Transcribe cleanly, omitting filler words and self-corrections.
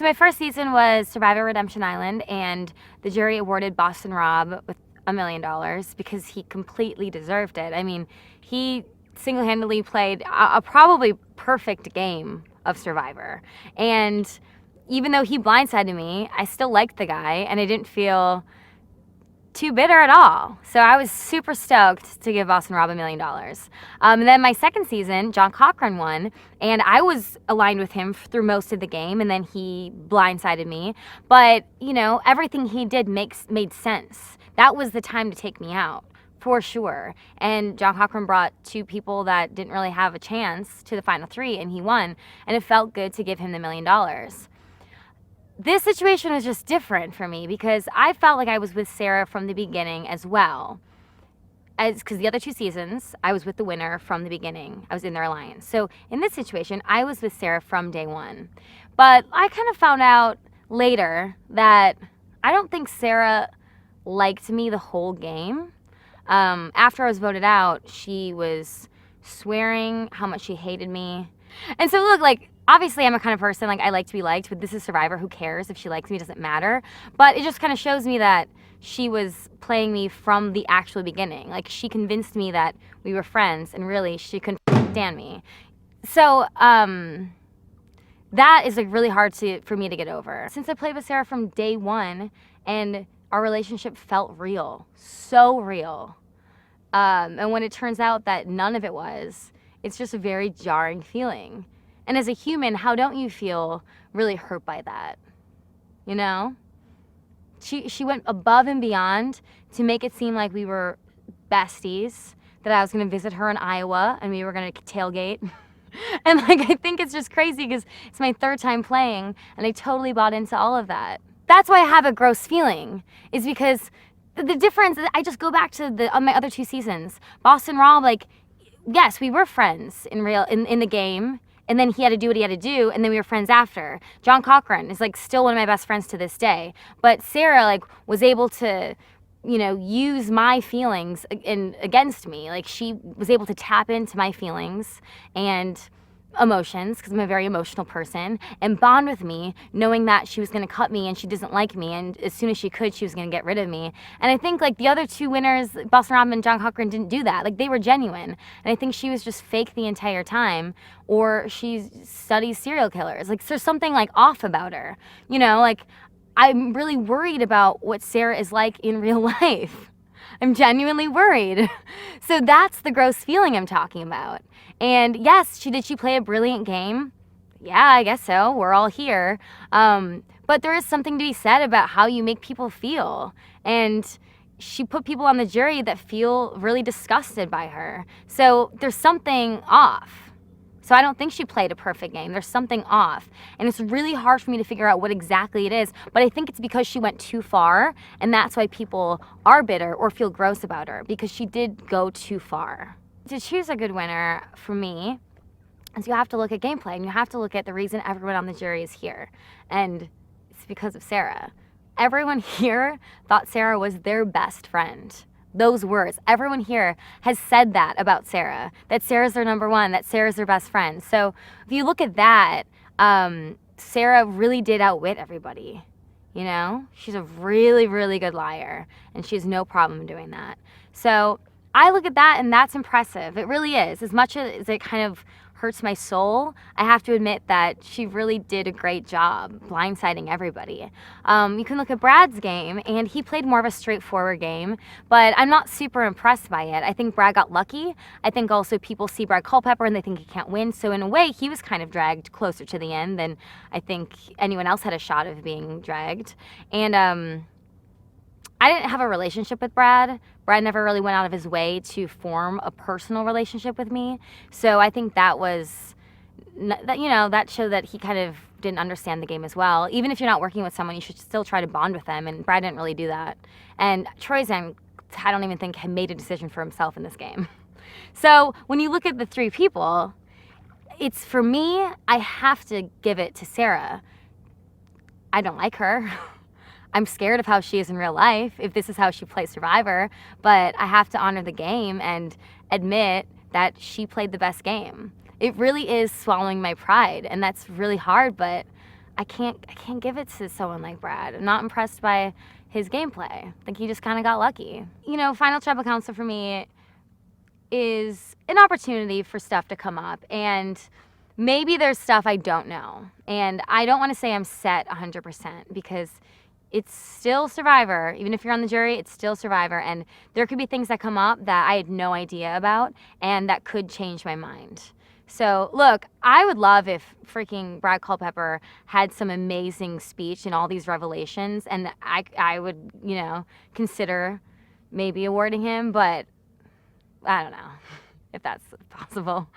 So my first season was Survivor Redemption Island, and the jury awarded Boston Rob with $1 million because he completely deserved it. I mean, he single-handedly played a probably perfect game of Survivor. And even though he blindsided me, I still liked the guy, and I didn't feel too bitter at all. So I was super stoked to give Boston Rob $1 million. And then my second season, John Cochran won, and I was aligned with him through most of the game, and then he blindsided me. But, you know, everything he did made sense. That was the time to take me out, for sure. And John Cochran brought two people that didn't really have a chance to the final three, and he won. And it felt good to give him the $1 million. This situation was just different for me because I felt like I was with Sarah from the beginning as well. Because the other two seasons, I was with the winner from the beginning. I was in their alliance. So in this situation, I was with Sarah from day one. But I kind of found out later that I don't think Sarah liked me the whole game. After I was voted out, she was swearing how much she hated me. And so look, like, obviously I'm a kind of person, like, I like to be liked, but this is Survivor, who cares if she likes me, it doesn't matter. But it just kind of shows me that she was playing me from the actual beginning. Like, she convinced me that we were friends, and really, she couldn't stand me. So, that is, like, really hard for me to get over. Since I played with Sarah from day one, and our relationship felt real, so real. And when it turns out that none of it was, it's just a very jarring feeling. And as a human, how don't you feel really hurt by that? You know? She went above and beyond to make it seem like we were besties, that I was going to visit her in Iowa and we were going to tailgate. And, like, I think it's just crazy because it's my third time playing and I totally bought into all of that. That's why I have a gross feeling, is because the difference, I just go back to my other two seasons. Boston Rob, like, yes, we were friends in the game. And then he had to do what he had to do, and then we were friends after. John Cochran is, like, still one of my best friends to this day. But Sarah, like, was able to, you know, use my feelings against me. Like, she was able to tap into my feelings and emotions, because I'm a very emotional person, and bond with me, knowing that she was going to cut me and she doesn't like me, and as soon as she could, she was going to get rid of me. And I think, like, the other two winners, Boston Rob and John Cochran, didn't do that. Like, they were genuine. And I think she was just fake the entire time, or she studies serial killers. Like, there's something, like, off about her. You know, like, I'm really worried about what Sarah is like in real life. I'm genuinely worried. So that's the gross feeling I'm talking about. And yes, did she play a brilliant game? Yeah, I guess so. We're all here. But there is something to be said about how you make people feel. And she put people on the jury that feel really disgusted by her. So there's something off. So I don't think she played a perfect game. There's something off. And it's really hard for me to figure out what exactly it is. But I think it's because she went too far, and that's why people are bitter or feel gross about her, because she did go too far. To choose a good winner, for me, is you have to look at gameplay, and you have to look at the reason everyone on the jury is here. And it's because of Sarah. Everyone here thought Sarah was their best friend. Those words. Everyone here has said that about Sarah, that Sarah's their number one, that Sarah's their best friend. So if you look at that, Sarah really did outwit everybody. You know, she's a really, really good liar, and she has no problem doing that. So I look at that, and that's impressive. It really is. As much as it kind of hurts my soul, I have to admit that she really did a great job blindsiding everybody. You can look at Brad's game, and he played more of a straightforward game, but I'm not super impressed by it. I think Brad got lucky. I think also people see Brad Culpepper and they think he can't win, so in a way, he was kind of dragged closer to the end than I think anyone else had a shot of being dragged. And I didn't have a relationship with Brad. Brad never really went out of his way to form a personal relationship with me. So I think that was, you know, that showed that he kind of didn't understand the game as well. Even if you're not working with someone, you should still try to bond with them. And Brad didn't really do that. And Troy Zhang, I don't even think, had made a decision for himself in this game. So when you look at the three people, it's, for me, I have to give it to Sarah. I don't like her. I'm scared of how she is in real life, if this is how she plays Survivor, but I have to honor the game and admit that she played the best game. It really is swallowing my pride, and that's really hard, but I can't give it to someone like Brad. I'm not impressed by his gameplay. I think he just kind of got lucky. You know, Final Tribal Council for me is an opportunity for stuff to come up, and maybe there's stuff I don't know. And I don't want to say I'm set 100% because it's still Survivor. Even if you're on the jury, it's still Survivor, and there could be things that come up that I had no idea about and that could change my mind. So, look, I would love if freaking Brad Culpepper had some amazing speech and all these revelations, and I would, you know, consider maybe awarding him, but I don't know if that's possible.